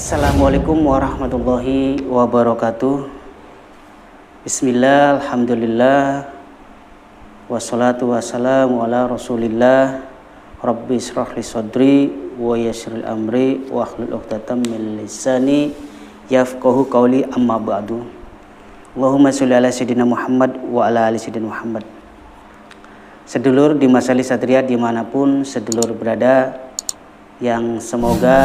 Assalamualaikum warahmatullahi wabarakatuh. Bismillah, alhamdulillah, wassalatu wassalamu ala rasulillah. Rabbi israh li sadri wa yassir amri wa hlul 'uqdatam min lisani yafqahu qawli, amma ba'du. Allahumma sholli ala sayyidina Muhammad wa ala ali sayyidina Muhammad. Sedulur di Masali Satria dimanapun sedulur berada, yang semoga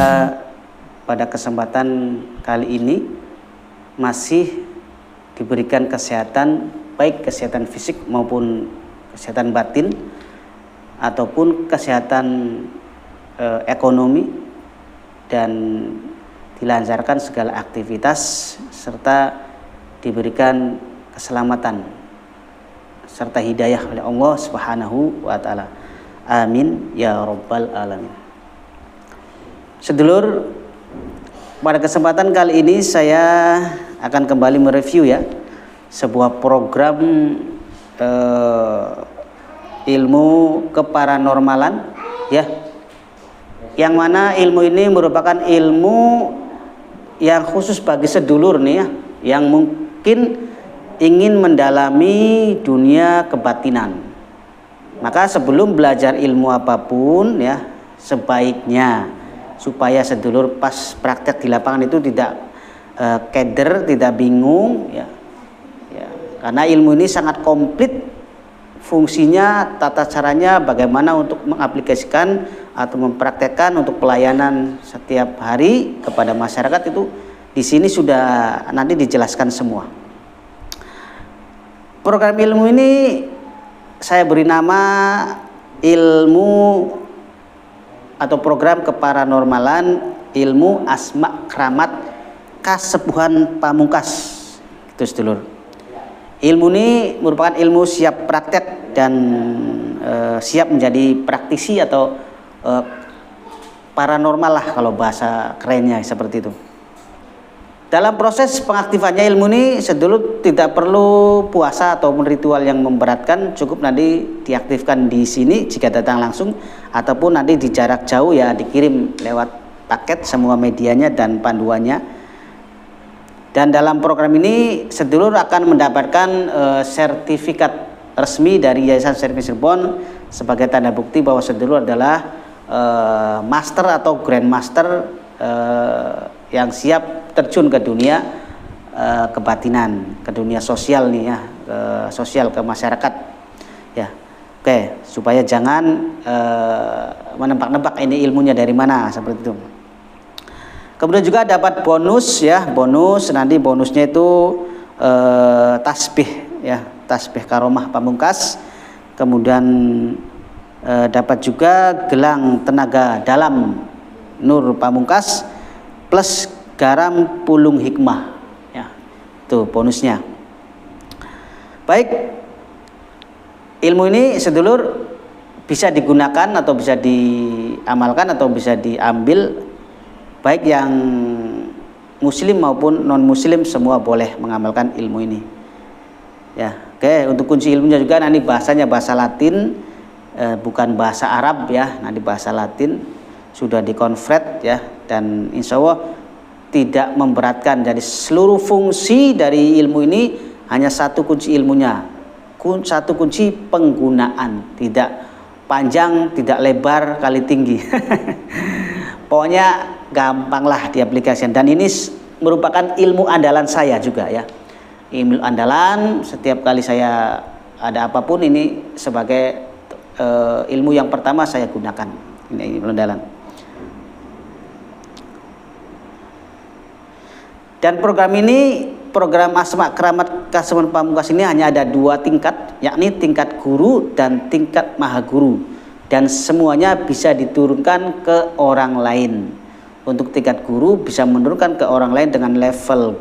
pada kesempatan kali ini masih diberikan kesehatan, baik kesehatan fisik maupun kesehatan batin, ataupun kesehatan ekonomi, dan dilancarkan segala aktivitas serta diberikan keselamatan serta hidayah oleh Allah Subhanahu wa taala. Amin ya rabbal alamin. Sedulur, pada kesempatan kali ini saya akan kembali mereview ya sebuah program ilmu keparanormalan ya, yang mana ilmu ini merupakan ilmu yang khusus bagi sedulur nih ya, yang mungkin ingin mendalami dunia kebatinan. Maka sebelum belajar ilmu apapun ya, sebaiknya supaya sedulur pas praktek di lapangan itu tidak keder, tidak bingung ya. Karena ilmu ini sangat komplit fungsinya, tata caranya bagaimana untuk mengaplikasikan atau mempraktekkan untuk pelayanan setiap hari kepada masyarakat, itu di sini sudah nanti dijelaskan semua. Program ilmu ini saya beri nama ilmu atau program keparanormalan ilmu asma keramat kasepuhan pamungkas, itu sedulur. Ilmu ini merupakan ilmu siap praktek dan siap menjadi praktisi atau paranormal lah kalau bahasa kerennya seperti itu. Dalam proses pengaktifannya ilmu ini sedulur tidak perlu puasa ataupun ritual yang memberatkan, cukup nanti diaktifkan di sini jika datang langsung, ataupun nanti di jarak jauh ya dikirim lewat paket semua medianya dan panduannya. Dan dalam program ini sedulur akan mendapatkan sertifikat resmi dari Yayasan Servis Cirebon sebagai tanda bukti bahwa sedulur adalah master atau grandmaster yang siap terjun ke dunia kebatinan, ke dunia sosial nih ya, ke sosial, ke masyarakat ya. Oke, supaya jangan menebak-nebak ini ilmunya dari mana, seperti itu. Kemudian juga dapat bonus ya, nanti bonusnya itu tasbih ya, tasbih karomah pamungkas. Kemudian dapat juga gelang tenaga dalam Nur Pamungkas plus garam pulung hikmah ya, itu bonusnya. Baik, ilmu ini sedulur bisa digunakan atau bisa diamalkan atau bisa diambil, baik yang muslim maupun non muslim semua boleh mengamalkan ilmu ini ya. Oke, untuk kunci ilmunya juga nanti bahasanya bahasa Latin, bukan bahasa Arab ya, nanti bahasa Latin sudah dikonvert ya, dan insya Allah tidak memberatkan. Jadi seluruh fungsi dari ilmu ini hanya satu kunci ilmunya, satu kunci penggunaan, tidak panjang, tidak lebar kali tinggi. Pokoknya gampanglah diaplikasikan, dan ini merupakan ilmu andalan saya juga ya, ilmu andalan. Setiap kali saya ada apapun ini sebagai ilmu yang pertama saya gunakan, ini ilmu andalan. Dan program ini, program asma keramat kasepuhan pamungkas ini hanya ada 2 tingkat, yakni tingkat guru dan tingkat maha guru, dan semuanya bisa diturunkan ke orang lain. Untuk tingkat guru bisa menurunkan ke orang lain dengan level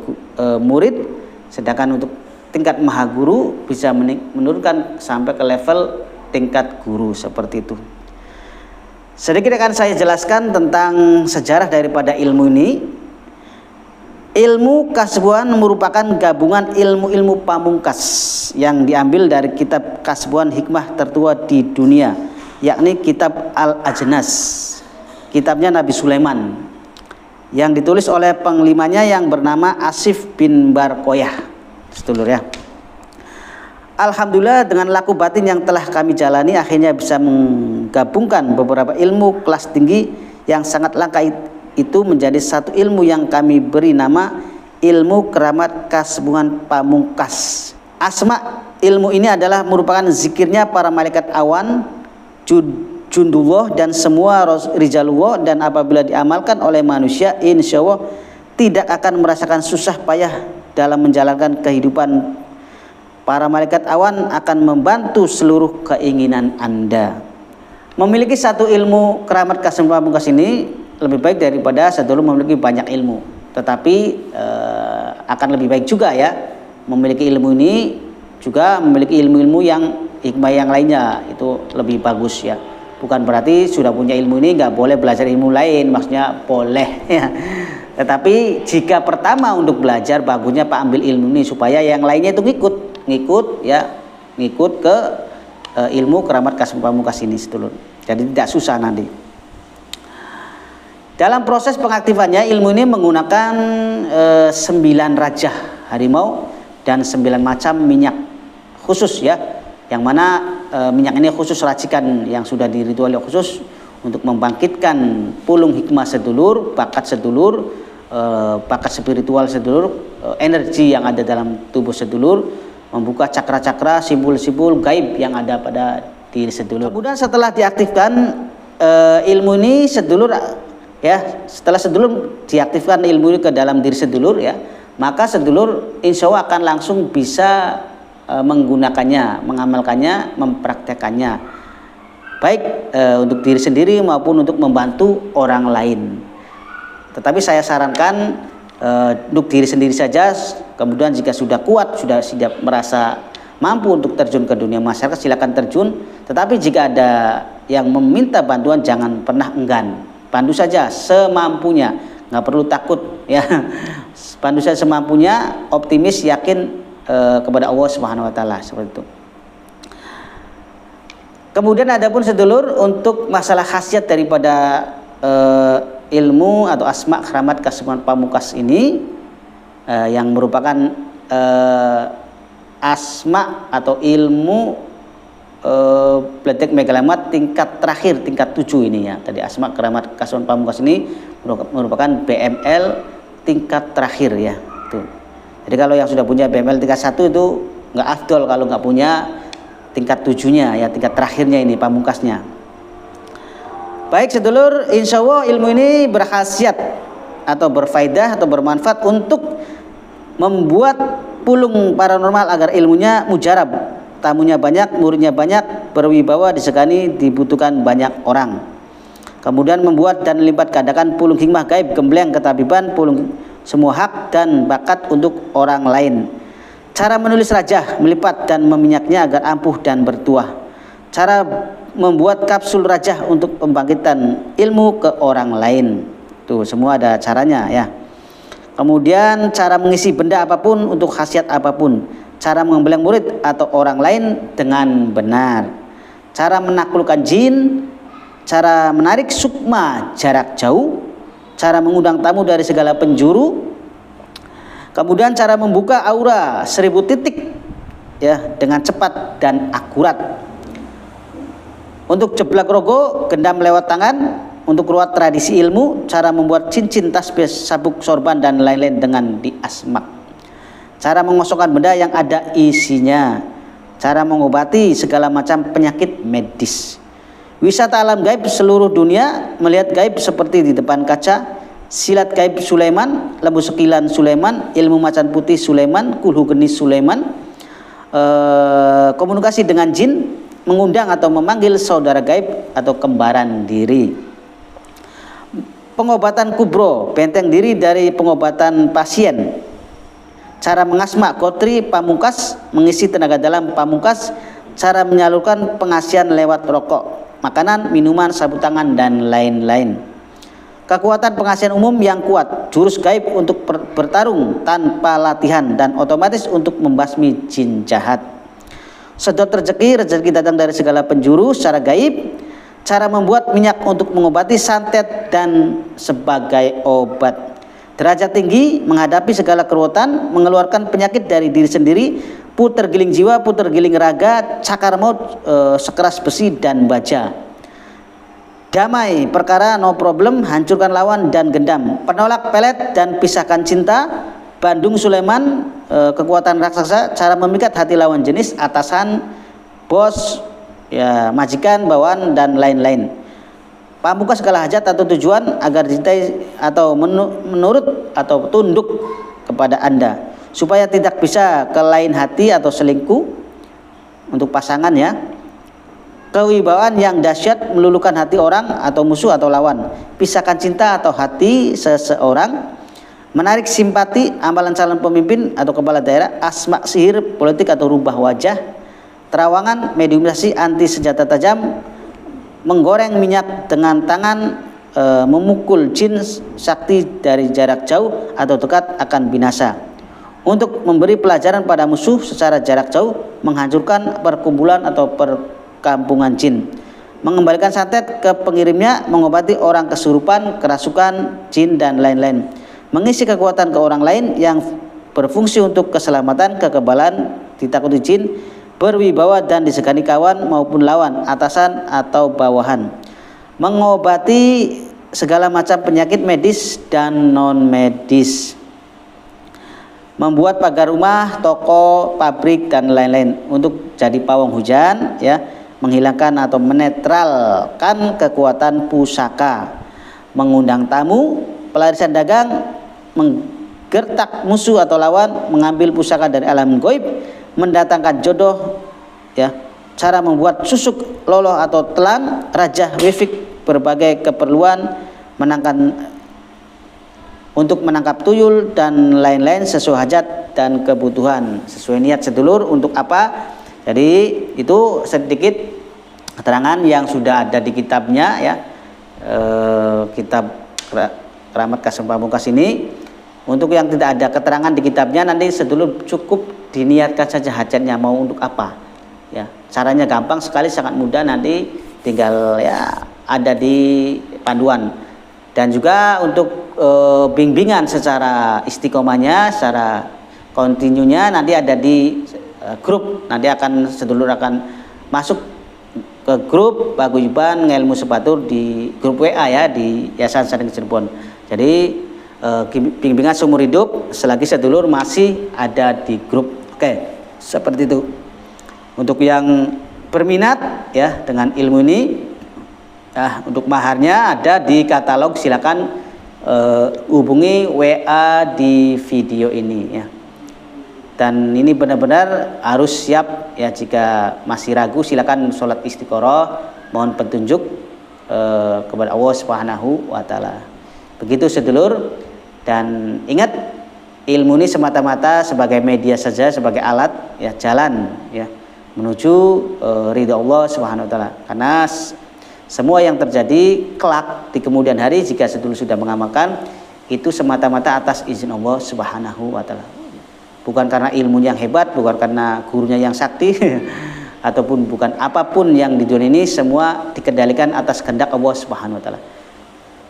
murid, sedangkan untuk tingkat maha guru bisa menurunkan sampai ke level tingkat guru, seperti itu. Sedikit akan saya jelaskan tentang sejarah daripada ilmu ini. Ilmu kasepuhan merupakan gabungan ilmu-ilmu pamungkas yang diambil dari kitab kasepuhan hikmah tertua di dunia, yakni kitab Al-Ajnas, kitabnya Nabi Sulaiman. yang ditulis oleh penglimanya yang bernama Asif bin Barkoyah, sedulur ya. Alhamdulillah dengan laku batin yang telah kami jalani akhirnya bisa menggabungkan beberapa ilmu kelas tinggi yang sangat langka itu menjadi satu ilmu yang kami beri nama ilmu keramat kasbungan pamungkas. Asma ilmu ini adalah merupakan zikirnya para malaikat awan, jundullah dan semua rijalullah, dan apabila diamalkan oleh manusia insya Allah tidak akan merasakan susah payah dalam menjalankan kehidupan. Para malaikat awan akan membantu seluruh keinginan Anda. Memiliki satu ilmu keramat kasbungan pamungkas ini lebih baik daripada sedulur memiliki banyak ilmu, tetapi akan lebih baik juga ya memiliki ilmu ini juga memiliki ilmu-ilmu yang hikmah yang lainnya, itu lebih bagus ya. Bukan berarti sudah punya ilmu ini nggak boleh belajar ilmu lain, maksudnya boleh ya. Tetapi jika pertama untuk belajar bagusnya Pak ambil ilmu ini supaya yang lainnya itu ngikut ke ilmu keramat kasbungan pamungkas ini sedulur. Jadi tidak susah nanti. Dalam proses pengaktifannya ilmu ini menggunakan 9 rajah harimau dan 9 macam minyak khusus ya, yang mana minyak ini khusus racikan yang sudah dirituali khusus untuk membangkitkan pulung hikmah sedulur, bakat sedulur, bakat spiritual sedulur, energi yang ada dalam tubuh sedulur, membuka cakra-cakra, simpul-simpul gaib yang ada pada diri sedulur. Kemudian setelah diaktifkan ilmu ini sedulur ya, setelah sedulur diaktifkan ilmu ini ke dalam diri sedulur ya, maka sedulur insya Allah akan langsung bisa menggunakannya, mengamalkannya, mempraktekannya, baik untuk diri sendiri maupun untuk membantu orang lain. Tetapi saya sarankan untuk diri sendiri saja. Kemudian jika sudah kuat, sudah merasa mampu untuk terjun ke dunia masyarakat, silakan terjun. Tetapi jika ada yang meminta bantuan, jangan pernah enggan, bantu saja semampunya, nggak perlu takut ya. Bantu saja semampunya, optimis, yakin kepada Allah Subhanahu wa taala, seperti itu. Kemudian adapun sedulur untuk masalah khasiat daripada ilmu atau asma keramat kasbungan pamungkas ini yang merupakan asma atau ilmu Bledek Megalamat tingkat terakhir, tingkat 7 ini ya. Tadi asma keramat kasbungan pamungkas ini merupakan BML tingkat terakhir ya. Tuh. Jadi kalau yang sudah punya BML tingkat 1 itu nggak afdol kalau nggak punya tingkat 7-nya ya, tingkat terakhirnya ini pamungkasnya. Baik sedulur, insya Allah ilmu ini berkhasiat atau berfaedah atau bermanfaat untuk membuat pulung paranormal agar ilmunya mujarab, tamunya banyak, muridnya banyak, berwibawa, disegani, dibutuhkan banyak orang. Kemudian membuat dan lipat gandakan pulung hikmah gaib, gembleng, ketabiban, pulung semua hak dan bakat untuk orang lain. Cara menulis rajah, melipat dan meminyaknya agar ampuh dan bertuah. Cara membuat kapsul rajah untuk pembangkitan ilmu ke orang lain. Tuh semua ada caranya ya. Kemudian cara mengisi benda apapun untuk khasiat apapun. Cara mengembleng murid atau orang lain dengan benar. Cara menaklukkan jin. Cara menarik sukma jarak jauh. Cara mengundang tamu dari segala penjuru. Kemudian cara membuka aura 1000 titik ya dengan cepat dan akurat. Untuk jeblak rogo, gendam lewat tangan. Untuk ruat tradisi ilmu, cara membuat cincin, tasbih, sabuk, sorban dan lain-lain dengan diasmak. Cara mengosongkan benda yang ada isinya. Cara mengobati segala macam penyakit medis. Wisata alam gaib seluruh dunia, melihat gaib seperti di depan kaca. Silat gaib Sulaiman, lembu sekilan Sulaiman, ilmu macan putih Sulaiman, kulhu genis Sulaiman, komunikasi dengan jin, mengundang atau memanggil saudara gaib atau kembaran diri. Pengobatan kubro, benteng diri dari pengobatan pasien. Cara mengasma kotri pamungkas, mengisi tenaga dalam pamungkas. Cara menyalurkan pengasihan lewat rokok, makanan, minuman, sabut tangan dan lain-lain. Kekuatan pengasihan umum yang kuat, jurus gaib untuk bertarung tanpa latihan dan otomatis untuk membasmi jin jahat. Sedot rezeki, rezeki datang dari segala penjuru secara gaib. cara membuat minyak untuk mengobati santet dan sebagai obat. Derajat tinggi menghadapi segala keruwetan, mengeluarkan penyakit dari diri sendiri, puter giling jiwa, puter giling raga, cakar maut, sekeras besi dan baja. Damai perkara, no problem, hancurkan lawan dan gendam, penolak pelet dan pisahkan cinta, Bandung Sulaiman, kekuatan raksasa, cara memikat hati lawan jenis, atasan, bos, ya, majikan, bawahan dan lain-lain. Pamungkas segala hajat atau tujuan agar dicintai atau menurut atau tunduk kepada Anda, supaya tidak bisa ke lain hati atau selingkuh untuk pasangan ya. Kewibawaan yang dahsyat meluluhkan hati orang atau musuh atau lawan, pisahkan cinta atau hati seseorang, menarik simpati, amalan calon pemimpin atau kepala daerah, asma sihir, politik atau rubah wajah, terawangan, mediumisasi, anti senjata tajam, menggoreng minyak dengan tangan, memukul jin sakti dari jarak jauh atau dekat akan binasa. Untuk memberi pelajaran pada musuh secara jarak jauh, menghancurkan perkumpulan atau perkampungan jin, mengembalikan santet ke pengirimnya, mengobati orang kesurupan, kerasukan, jin dan lain-lain, mengisi kekuatan ke orang lain yang berfungsi untuk keselamatan, kekebalan, ditakuti jin, berwibawa dan disegani kawan maupun lawan, atasan atau bawahan, mengobati segala macam penyakit medis dan non medis, membuat pagar rumah, toko, pabrik dan lain-lain untuk jadi pawang hujan ya, menghilangkan atau menetralkan kekuatan pusaka, mengundang tamu, pelarisan dagang, menggertak musuh atau lawan, mengambil pusaka dari alam gaib, mendatangkan jodoh ya, cara membuat susuk, loloh atau telan, rajah, wifik, berbagai keperluan, untuk menangkap tuyul dan lain-lain sesuai hajat dan kebutuhan, sesuai niat sedulur untuk apa. Jadi itu sedikit keterangan yang sudah ada di kitabnya ya, kitab Keramat Kasem Pamungkas ini. Untuk yang tidak ada keterangan di kitabnya, nanti sedulur cukup diniatkan saja hajatnya mau untuk apa ya. Caranya gampang sekali, sangat mudah, nanti tinggal ya ada di panduan. Dan juga untuk bimbingan secara istiqomahnya, secara kontinunya nanti ada di grup. Nanti akan sedulur akan masuk ke grup Paguyuban Ngelmu Sebatur di grup WA ya, di Yayasan Saring Cirebon. Jadi bimbingan seumur hidup selagi sedulur masih ada di grup. Oke, seperti itu. Untuk yang berminat ya dengan ilmu ini, untuk maharnya ada di katalog, silakan hubungi WA di video ini ya. Dan ini benar-benar harus siap ya, jika masih ragu silakan sholat istiqoroh, mohon petunjuk kepada Allah Subhanahu wa Ta'ala. Begitu sedulur. Dan ingat, ilmu ini semata-mata sebagai media saja, sebagai alat ya, jalan ya menuju ridha Allah Subhanahu wa Ta'ala. Karena semua yang terjadi kelak di kemudian hari jika sedulur sudah mengamalkan itu semata-mata atas izin Allah Subhanahu wa Ta'ala. Bukan karena ilmunya yang hebat, bukan karena gurunya yang sakti ataupun bukan apapun yang di dunia ini, semua dikendalikan atas kehendak Allah Subhanahu wa Ta'ala.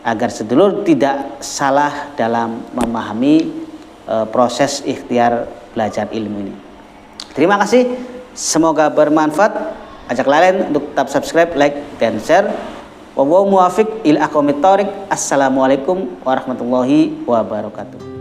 Agar sedulur tidak salah dalam memahami proses ikhtiar belajar ilmu ini. Terima kasih, semoga bermanfaat. Ajak lain untuk tetap subscribe, like, dan share. Wallahu muwaffiq ila aqwamit thoriq. Assalamualaikum warahmatullahi wabarakatuh.